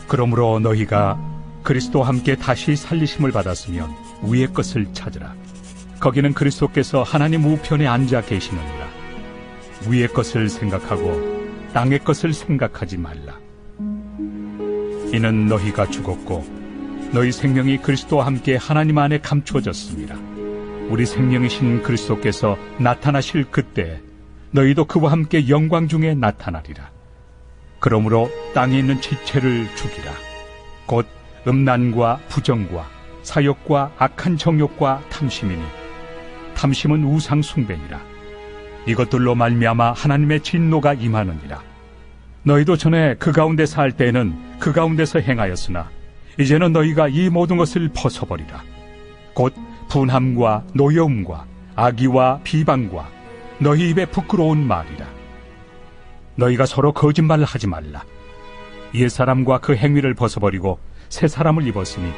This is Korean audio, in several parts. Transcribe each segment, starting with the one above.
그러므로 너희가 그리스도와 함께 다시 살리심을 받았으면 위의 것을 찾으라. 거기는 그리스도께서 하나님 우편에 앉아 계시느니라. 위의 것을 생각하고 땅의 것을 생각하지 말라. 이는 너희가 죽었고 너희 생명이 그리스도와 함께 하나님 안에 감추어졌습니다. 우리 생명이신 그리스도께서 나타나실 그때 너희도 그와 함께 영광 중에 나타나리라. 그러므로 땅에 있는 지체를 죽이라. 곧 음란과 부정과 사욕과 악한 정욕과 탐심이니 탐심은 우상 숭배니라. 이것들로 말미암아 하나님의 진노가 임하느니라. 너희도 전에 그 가운데 살 때에는 그 가운데서 행하였으나 이제는 너희가 이 모든 것을 벗어버리라. 곧 분함과 노여움과 악의와 비방과 너희 입에 부끄러운 말이라. 너희가 서로 거짓말을 하지 말라. 옛사람과 그 행위를 벗어버리고 새 사람을 입었으니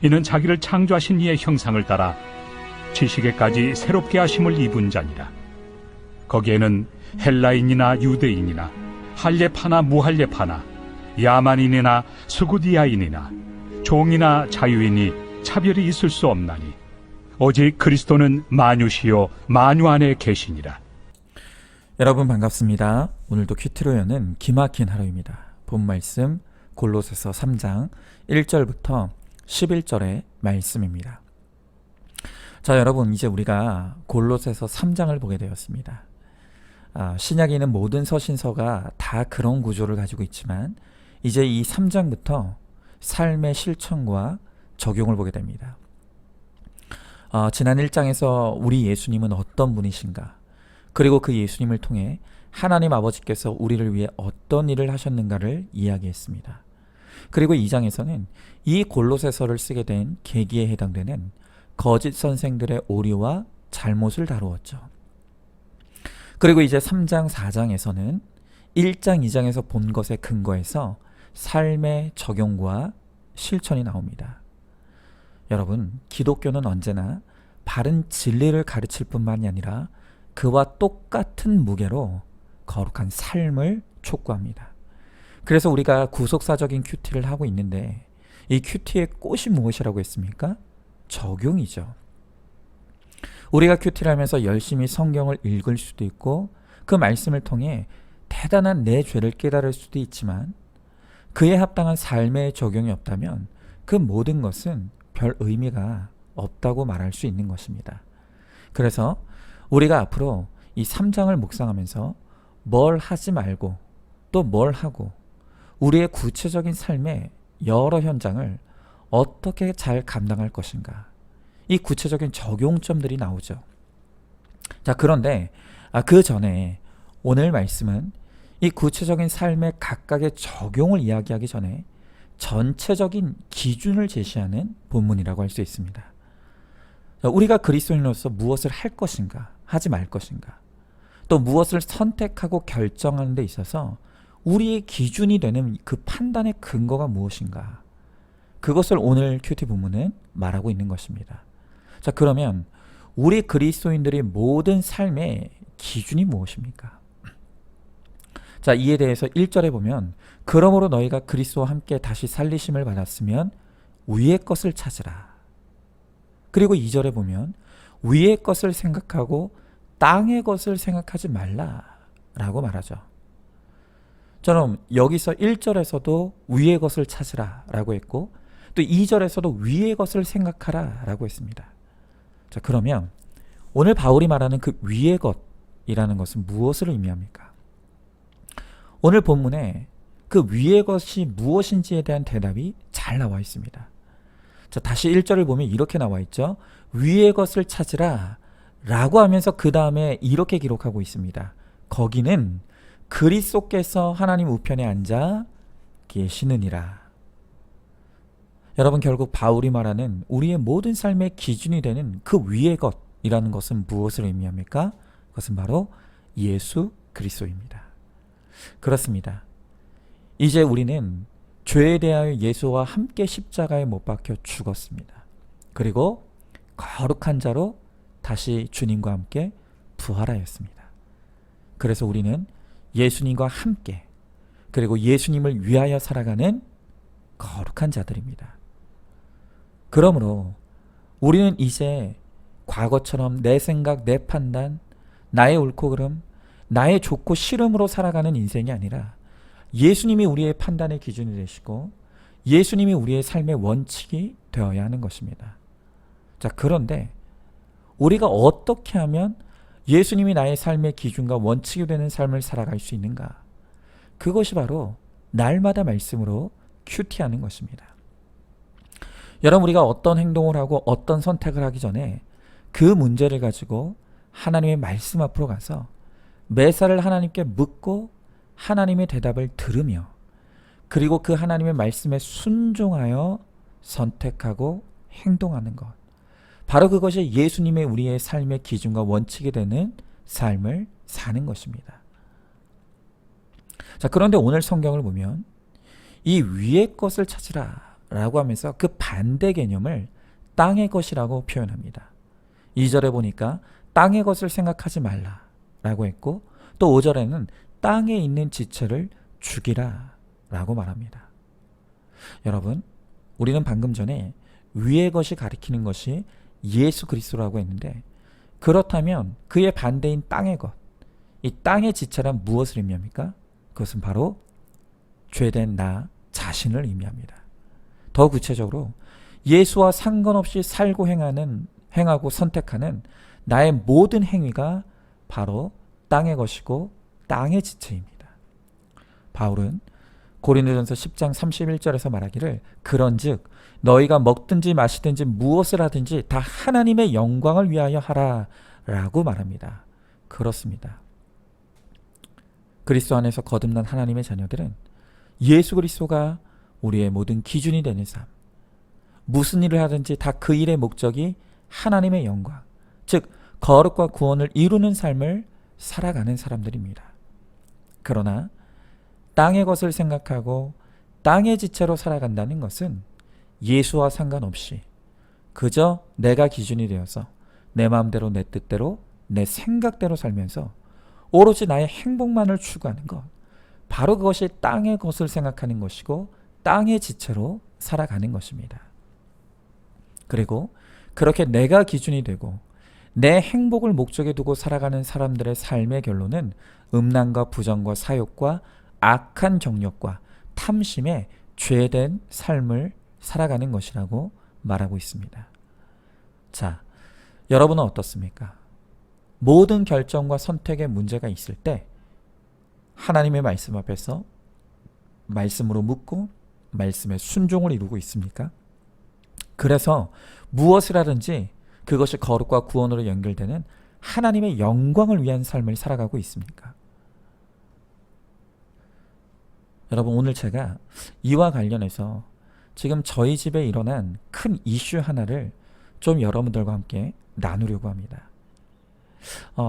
이는 자기를 창조하신 이의 형상을 따라 지식에까지 새롭게 하심을 입은 자니라. 거기에는 헬라인이나 유대인이나 할례파나 무할례파나 야만인이나 수구디아인이나 종이나 자유인이 차별이 있을 수 없나니 오직 그리스도는 만유시요 만유 안에 계시니라. 여러분 반갑습니다. 오늘도 큐티로 여는 기막힌 하루입니다. 본 말씀 골로새서 3장 1절부터 11절의 말씀입니다. 자, 여러분 이제 우리가 골로새서 3장을 보게 되었습니다. 신약에 있는 모든 서신서가 다 그런 구조를 가지고 있지만 이제 이 3장부터 삶의 실천과 적용을 보게 됩니다. 지난 1장에서 우리 예수님은 어떤 분이신가, 그리고 그 예수님을 통해 하나님 아버지께서 우리를 위해 어떤 일을 하셨는가를 이야기했습니다. 그리고 2장에서는 이 골로새서를 쓰게 된 계기에 해당되는 거짓 선생들의 오류와 잘못을 다루었죠. 그리고 이제 3장, 4장에서는 1장, 2장에서 본 것에 근거해서 삶의 적용과 실천이 나옵니다. 여러분, 기독교는 언제나 바른 진리를 가르칠 뿐만이 아니라 그와 똑같은 무게로 거룩한 삶을 촉구합니다. 그래서 우리가 구속사적인 큐티를 하고 있는데 이 큐티의 꽃이 무엇이라고 했습니까? 적용이죠. 우리가 큐티를 하면서 열심히 성경을 읽을 수도 있고 그 말씀을 통해 대단한 내 죄를 깨달을 수도 있지만 그에 합당한 삶의 적용이 없다면 그 모든 것은 별 의미가 없다고 말할 수 있는 것입니다. 그래서 우리가 앞으로 이 3장을 묵상하면서 뭘 하지 말고 또 뭘 하고 우리의 구체적인 삶의 여러 현장을 어떻게 잘 감당할 것인가, 이 구체적인 적용점들이 나오죠. 자, 그런데 그 전에 오늘 말씀은 이 구체적인 삶의 각각의 적용을 이야기하기 전에 전체적인 기준을 제시하는 본문이라고 할 수 있습니다. 자, 우리가 그리스도인으로서 무엇을 할 것인가, 하지 말 것인가, 또 무엇을 선택하고 결정하는 데 있어서 우리의 기준이 되는 그 판단의 근거가 무엇인가, 그것을 오늘 큐티 본문은 말하고 있는 것입니다. 자, 그러면 우리 그리스도인들의 모든 삶의 기준이 무엇입니까? 자, 이에 대해서 1절에 보면 그러므로 너희가 그리스도와 함께 다시 살리심을 받았으면 위의 것을 찾으라. 그리고 2절에 보면 위의 것을 생각하고 땅의 것을 생각하지 말라 라고 말하죠. 저는 여기서 1절에서도 위의 것을 찾으라 라고 했고 또 2절에서도 위의 것을 생각하라 라고 했습니다. 자, 그러면 오늘 바울이 말하는 그 위의 것이라는 것은 무엇을 의미합니까? 오늘 본문에 그 위의 것이 무엇인지에 대한 대답이 잘 나와 있습니다. 자, 다시 1절을 보면 이렇게 나와 있죠. 위의 것을 찾으라 라고 하면서 그 다음에 이렇게 기록하고 있습니다. 거기는 그리스도께서 하나님 우편에 앉아 계시느니라. 여러분, 결국 바울이 말하는 우리의 모든 삶의 기준이 되는 그 위의 것이라는 것은 무엇을 의미합니까? 그것은 바로 예수 그리스도입니다. 그렇습니다. 이제 우리는 죄에 대하여 예수와 함께 십자가에 못 박혀 죽었습니다. 그리고 거룩한 자로 다시 주님과 함께 부활하였습니다. 그래서 우리는 예수님과 함께, 그리고 예수님을 위하여 살아가는 거룩한 자들입니다. 그러므로 우리는 이제 과거처럼 내 생각, 내 판단, 나의 옳고 그름, 나의 좋고 싫음으로 살아가는 인생이 아니라 예수님이 우리의 판단의 기준이 되시고 예수님이 우리의 삶의 원칙이 되어야 하는 것입니다. 자, 그런데 우리가 어떻게 하면 예수님이 나의 삶의 기준과 원칙이 되는 삶을 살아갈 수 있는가? 그것이 바로 날마다 말씀으로 큐티하는 것입니다. 여러분, 우리가 어떤 행동을 하고 어떤 선택을 하기 전에 그 문제를 가지고 하나님의 말씀 앞으로 가서 매사를 하나님께 묻고 하나님의 대답을 들으며 그리고 그 하나님의 말씀에 순종하여 선택하고 행동하는 것. 바로 그것이 예수님의 우리의 삶의 기준과 원칙이 되는 삶을 사는 것입니다. 자, 그런데 오늘 성경을 보면 이 위의 것을 찾으라 라고 하면서 그 반대 개념을 땅의 것이라고 표현합니다. 2절에 보니까 땅의 것을 생각하지 말라 라고 했고 또 5절에는 땅에 있는 지체를 죽이라 라고 말합니다. 여러분, 우리는 방금 전에 위의 것이 가리키는 것이 예수 그리스도라고 했는데 그렇다면 그의 반대인 땅의 것, 이 땅의 지체란 무엇을 의미합니까? 그것은 바로 죄된 나 자신을 의미합니다. 더 구체적으로 예수와 상관없이 살고 행하고 선택하는 나의 모든 행위가 바로 땅의 것이고 땅의 지체입니다. 바울은 고린도전서 10장 31절에서 말하기를 그런즉 너희가 먹든지 마시든지 무엇을 하든지 다 하나님의 영광을 위하여 하라 라고 말합니다. 그렇습니다. 그리스도 안에서 거듭난 하나님의 자녀들은 예수 그리스도가 우리의 모든 기준이 되는 삶, 무슨 일을 하든지 다 그 일의 목적이 하나님의 영광, 즉 거룩과 구원을 이루는 삶을 살아가는 사람들입니다. 그러나 땅의 것을 생각하고 땅의 지체로 살아간다는 것은 예수와 상관없이 그저 내가 기준이 되어서 내 마음대로 내 뜻대로 내 생각대로 살면서 오로지 나의 행복만을 추구하는 것, 바로 그것이 땅의 것을 생각하는 것이고 땅의 지체로 살아가는 것입니다. 그리고 그렇게 내가 기준이 되고 내 행복을 목적에 두고 살아가는 사람들의 삶의 결론은 음란과 부정과 사욕과 악한 정욕과 탐심에 죄된 삶을 살아가는 것이라고 말하고 있습니다. 자, 여러분은 어떻습니까? 모든 결정과 선택에 문제가 있을 때 하나님의 말씀 앞에서 말씀으로 묻고 말씀에 순종을 이루고 있습니까? 그래서 무엇을 하든지 그것이 거룩과 구원으로 연결되는 하나님의 영광을 위한 삶을 살아가고 있습니까? 여러분, 오늘 제가 이와 관련해서 지금 저희 집에 일어난 큰 이슈 하나를 좀 여러분들과 함께 나누려고 합니다.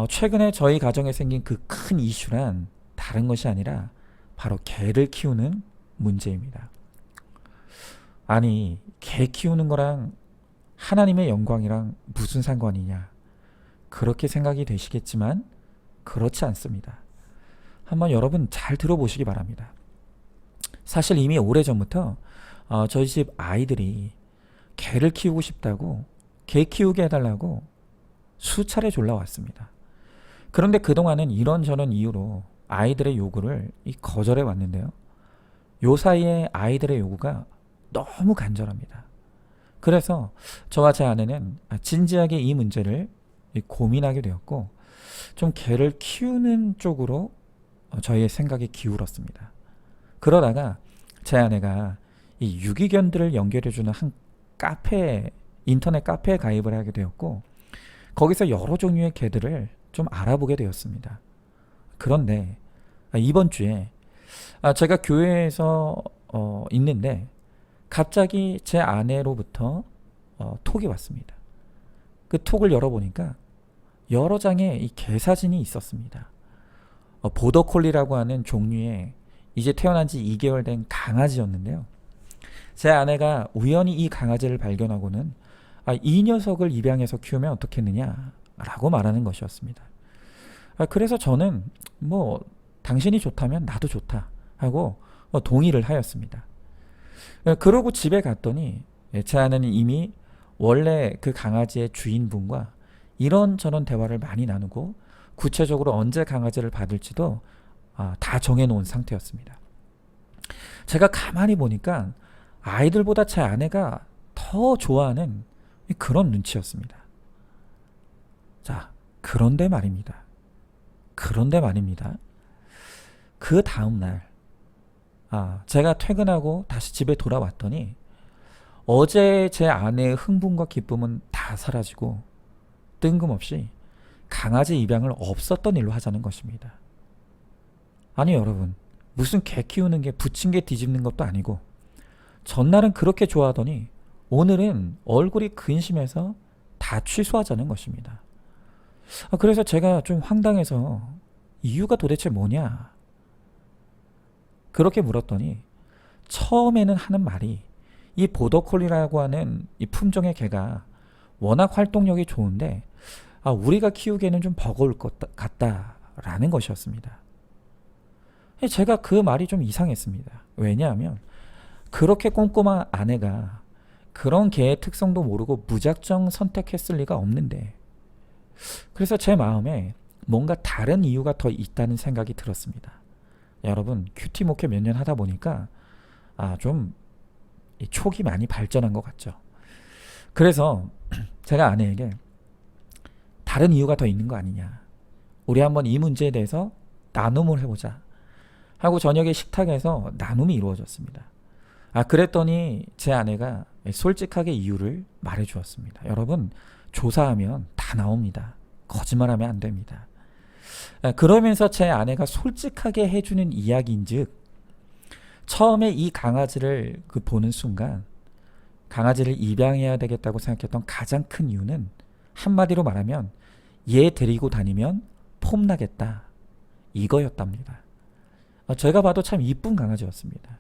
최근에 저희 가정에 생긴 그 큰 이슈란 다른 것이 아니라 바로 개를 키우는 문제입니다. 아니, 개 키우는 거랑 하나님의 영광이랑 무슨 상관이냐? 그렇게 생각이 되시겠지만 그렇지 않습니다. 한번 여러분 잘 들어보시기 바랍니다. 사실 이미 오래전부터 저희 집 아이들이 개를 키우고 싶다고 개 키우게 해달라고 수차례 졸라왔습니다. 그런데 그동안은 이런저런 이유로 아이들의 요구를 거절해 왔는데요. 요 사이에 아이들의 요구가 너무 간절합니다. 그래서 저와 제 아내는 진지하게 이 문제를 고민하게 되었고 좀 개를 키우는 쪽으로 저희의 생각이 기울었습니다. 그러다가 제 아내가 이 유기견들을 연결해주는 한 인터넷 카페에 가입을 하게 되었고 거기서 여러 종류의 개들을 좀 알아보게 되었습니다. 그런데 이번 주에 제가 교회에서 있는데 갑자기 제 아내로부터 톡이 왔습니다. 그 톡을 열어보니까 여러 장의 이 개 사진이 있었습니다. 보더콜리라고 하는 종류의 이제 태어난 지 2개월 된 강아지였는데요. 제 아내가 우연히 이 강아지를 발견하고는 이 녀석을 입양해서 키우면 어떻겠느냐라고 말하는 것이었습니다. 그래서 저는 당신이 좋다면 나도 좋다 하고 동의를 하였습니다. 그러고 집에 갔더니 제 아내는 이미 원래 그 강아지의 주인분과 이런저런 대화를 많이 나누고 구체적으로 언제 강아지를 받을지도 다 정해놓은 상태였습니다. 제가 가만히 보니까 아이들보다 제 아내가 더 좋아하는 그런 눈치였습니다. 자, 그런데 말입니다. 그 다음날 제가 퇴근하고 다시 집에 돌아왔더니 어제 제 아내의 흥분과 기쁨은 다 사라지고 뜬금없이 강아지 입양을 없었던 일로 하자는 것입니다. 아니 여러분, 무슨 개 키우는 게 부침개 뒤집는 것도 아니고 전날은 그렇게 좋아하더니 오늘은 얼굴이 근심해서 다 취소하자는 것입니다. 그래서 제가 좀 황당해서 이유가 도대체 뭐냐 그렇게 물었더니 처음에는 하는 말이 이 보더콜리라고 하는 이 품종의 개가 워낙 활동력이 좋은데 우리가 키우기에는 좀 버거울 것 같다라는 것이었습니다. 제가 그 말이 좀 이상했습니다. 왜냐하면 그렇게 꼼꼼한 아내가 그런 개의 특성도 모르고 무작정 선택했을 리가 없는데, 그래서 제 마음에 뭔가 다른 이유가 더 있다는 생각이 들었습니다. 여러분, 큐티 목회 몇 년 하다 보니까 좀 촉이 많이 발전한 것 같죠. 그래서 제가 아내에게 다른 이유가 더 있는 거 아니냐, 우리 한번 이 문제에 대해서 나눔을 해보자 하고 저녁에 식탁에서 나눔이 이루어졌습니다. 그랬더니 제 아내가 솔직하게 이유를 말해 주었습니다. 여러분, 조사하면 다 나옵니다. 거짓말하면 안 됩니다. 그러면서 제 아내가 솔직하게 해주는 이야기인즉, 처음에 이 강아지를 보는 순간 강아지를 입양해야 되겠다고 생각했던 가장 큰 이유는 한마디로 말하면 얘 데리고 다니면 폼나겠다, 이거였답니다. 제가 봐도 참 이쁜 강아지였습니다.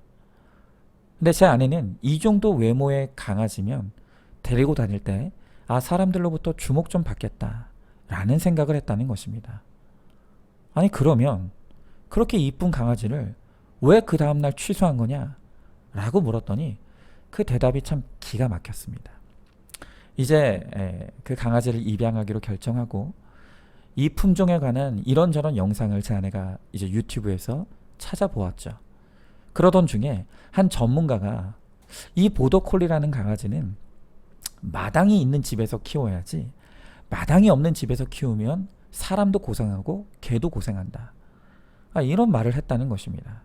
근데 제 아내는 이 정도 외모의 강아지면 데리고 다닐 때 사람들로부터 주목 좀 받겠다 라는 생각을 했다는 것입니다. 아니 그러면 그렇게 이쁜 강아지를 왜 그 다음날 취소한 거냐 라고 물었더니 그 대답이 참 기가 막혔습니다. 이제 그 강아지를 입양하기로 결정하고 이 품종에 관한 이런저런 영상을 제 아내가 이제 유튜브에서 찾아보았죠. 그러던 중에 한 전문가가 이 보더콜리라는 강아지는 마당이 있는 집에서 키워야지 마당이 없는 집에서 키우면 사람도 고생하고 개도 고생한다, 이런 말을 했다는 것입니다.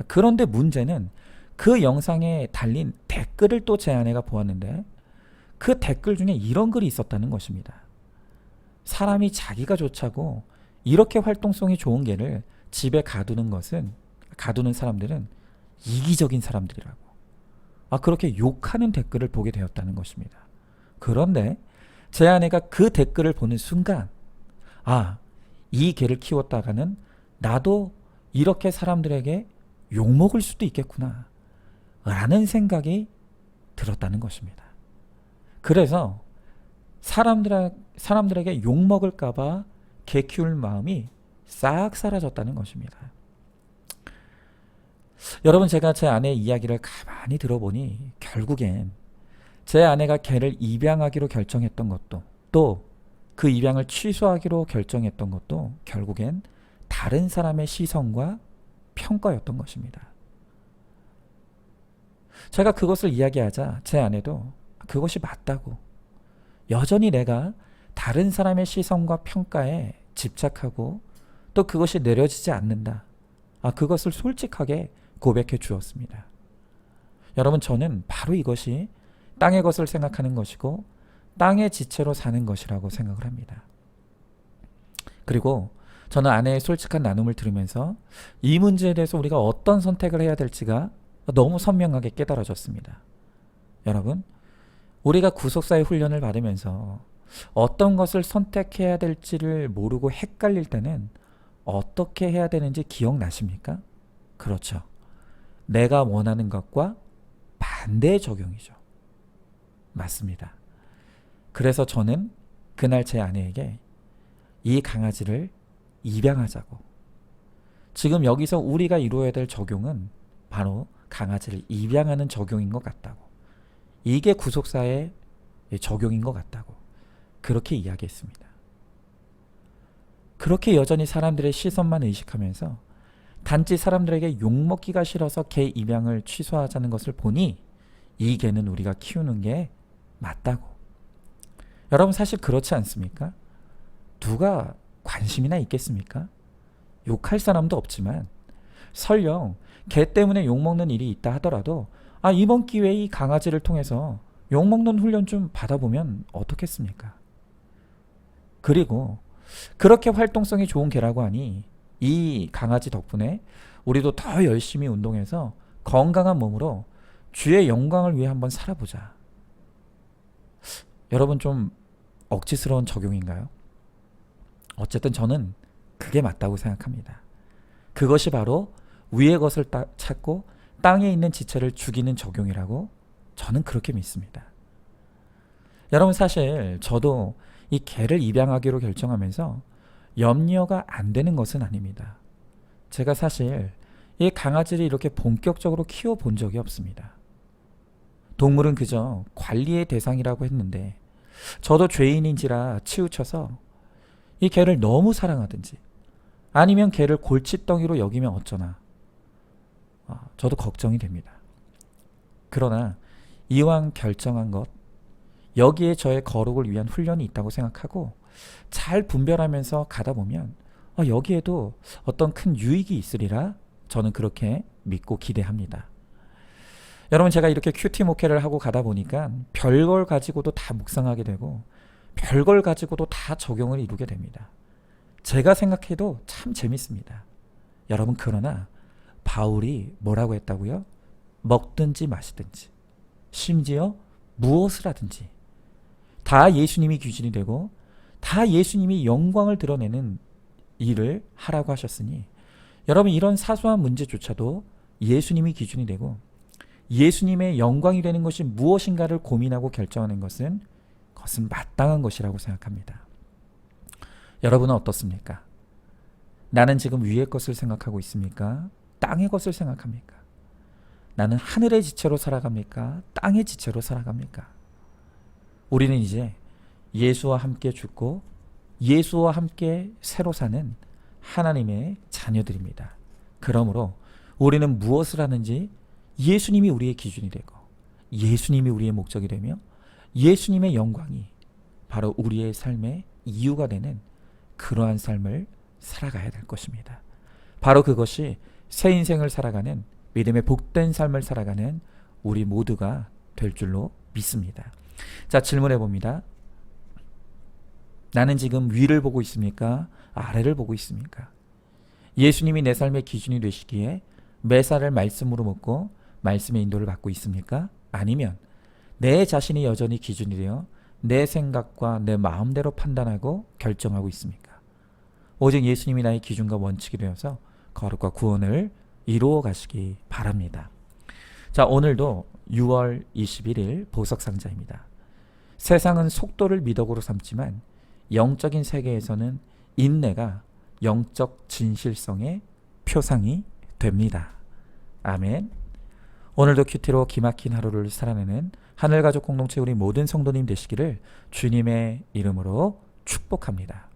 그런데 문제는 그 영상에 달린 댓글을 또 제 아내가 보았는데 그 댓글 중에 이런 글이 있었다는 것입니다. 사람이 자기가 좋자고 이렇게 활동성이 좋은 개를 집에 가두는 사람들은 이기적인 사람들이라고, 그렇게 욕하는 댓글을 보게 되었다는 것입니다. 그런데 제 아내가 그 댓글을 보는 순간 이 개를 키웠다가는 나도 이렇게 사람들에게 욕먹을 수도 있겠구나 라는 생각이 들었다는 것입니다. 그래서 사람들에게 욕먹을까봐 개 키울 마음이 싹 사라졌다는 것입니다. 여러분, 제가 제 아내의 이야기를 가만히 들어보니 결국엔 제 아내가 개를 입양하기로 결정했던 것도, 또 그 입양을 취소하기로 결정했던 것도 결국엔 다른 사람의 시선과 평가였던 것입니다. 제가 그것을 이야기하자 제 아내도 그것이 맞다고, 여전히 내가 다른 사람의 시선과 평가에 집착하고 또 그것이 내려지지 않는다, 그것을 솔직하게 고백해 주었습니다. 여러분, 저는 바로 이것이 땅의 것을 생각하는 것이고 땅의 지체로 사는 것이라고 생각을 합니다. 그리고 저는 아내의 솔직한 나눔을 들으면서 이 문제에 대해서 우리가 어떤 선택을 해야 될지가 너무 선명하게 깨달아졌습니다. 여러분, 우리가 구속사의 훈련을 받으면서 어떤 것을 선택해야 될지를 모르고 헷갈릴 때는 어떻게 해야 되는지 기억나십니까? 그렇죠. 내가 원하는 것과 반대의 적용이죠. 맞습니다. 그래서 저는 그날 제 아내에게 이 강아지를 입양하자고, 지금 여기서 우리가 이루어야 될 적용은 바로 강아지를 입양하는 적용인 것 같다고. 이게 구속사의 적용인 것 같다고. 그렇게 이야기했습니다. 그렇게 여전히 사람들의 시선만 의식하면서 단지 사람들에게 욕먹기가 싫어서 개 입양을 취소하자는 것을 보니 이 개는 우리가 키우는 게 맞다고. 여러분 사실 그렇지 않습니까? 누가 관심이나 있겠습니까? 욕할 사람도 없지만 설령 개 때문에 욕먹는 일이 있다 하더라도 이번 기회에 이 강아지를 통해서 욕먹는 훈련 좀 받아보면 어떻겠습니까? 그리고 그렇게 활동성이 좋은 개라고 하니 이 강아지 덕분에 우리도 더 열심히 운동해서 건강한 몸으로 주의 영광을 위해 한번 살아보자. 여러분 좀 억지스러운 적용인가요? 어쨌든 저는 그게 맞다고 생각합니다. 그것이 바로 위의 것을 찾고 땅에 있는 지체를 죽이는 적용이라고 저는 그렇게 믿습니다. 여러분 사실 저도 이 개를 입양하기로 결정하면서 염려가 안 되는 것은 아닙니다. 제가 사실 이 강아지를 이렇게 본격적으로 키워본 적이 없습니다. 동물은 그저 관리의 대상이라고 했는데 저도 죄인인지라 치우쳐서 이 개를 너무 사랑하든지 아니면 개를 골칫덩이로 여기면 어쩌나 저도 걱정이 됩니다. 그러나 이왕 결정한 것 여기에 저의 거룩을 위한 훈련이 있다고 생각하고 잘 분별하면서 가다 보면 여기에도 어떤 큰 유익이 있으리라 저는 그렇게 믿고 기대합니다. 여러분 제가 이렇게 큐티 목회를 하고 가다 보니까 별걸 가지고도 다 묵상하게 되고 별걸 가지고도 다 적용을 이루게 됩니다. 제가 생각해도 참 재밌습니다. 여러분 그러나 바울이 뭐라고 했다고요? 먹든지 마시든지 심지어 무엇을 하든지 다 예수님이 기준이 되고 다 예수님이 영광을 드러내는 일을 하라고 하셨으니 여러분 이런 사소한 문제조차도 예수님이 기준이 되고 예수님의 영광이 되는 것이 무엇인가를 고민하고 결정하는 것은 그것은 마땅한 것이라고 생각합니다. 여러분은 어떻습니까? 나는 지금 위의 것을 생각하고 있습니까? 땅의 것을 생각합니까? 나는 하늘의 지체로 살아갑니까? 땅의 지체로 살아갑니까? 우리는 이제 예수와 함께 죽고 예수와 함께 새로 사는 하나님의 자녀들입니다. 그러므로 우리는 무엇을 하는지 예수님이 우리의 기준이 되고 예수님이 우리의 목적이 되며 예수님의 영광이 바로 우리의 삶의 이유가 되는 그러한 삶을 살아가야 될 것입니다. 바로 그것이 새 인생을 살아가는 믿음의 복된 삶을 살아가는 우리 모두가 될 줄로 믿습니다. 자, 질문해 봅니다. 나는 지금 위를 보고 있습니까? 아래를 보고 있습니까? 예수님이 내 삶의 기준이 되시기에 매사를 말씀으로 먹고 말씀의 인도를 받고 있습니까? 아니면 내 자신이 여전히 기준이 되어 내 생각과 내 마음대로 판단하고 결정하고 있습니까? 오직 예수님이 나의 기준과 원칙이 되어서 거룩과 구원을 이루어 가시기 바랍니다. 자, 오늘도 6월 21일 보석상자입니다. 세상은 속도를 미덕으로 삼지만 영적인 세계에서는 인내가 영적 진실성의 표상이 됩니다. 아멘. 오늘도 큐티로 기막힌 하루를 살아내는 하늘가족 공동체 우리 모든 성도님 되시기를 주님의 이름으로 축복합니다.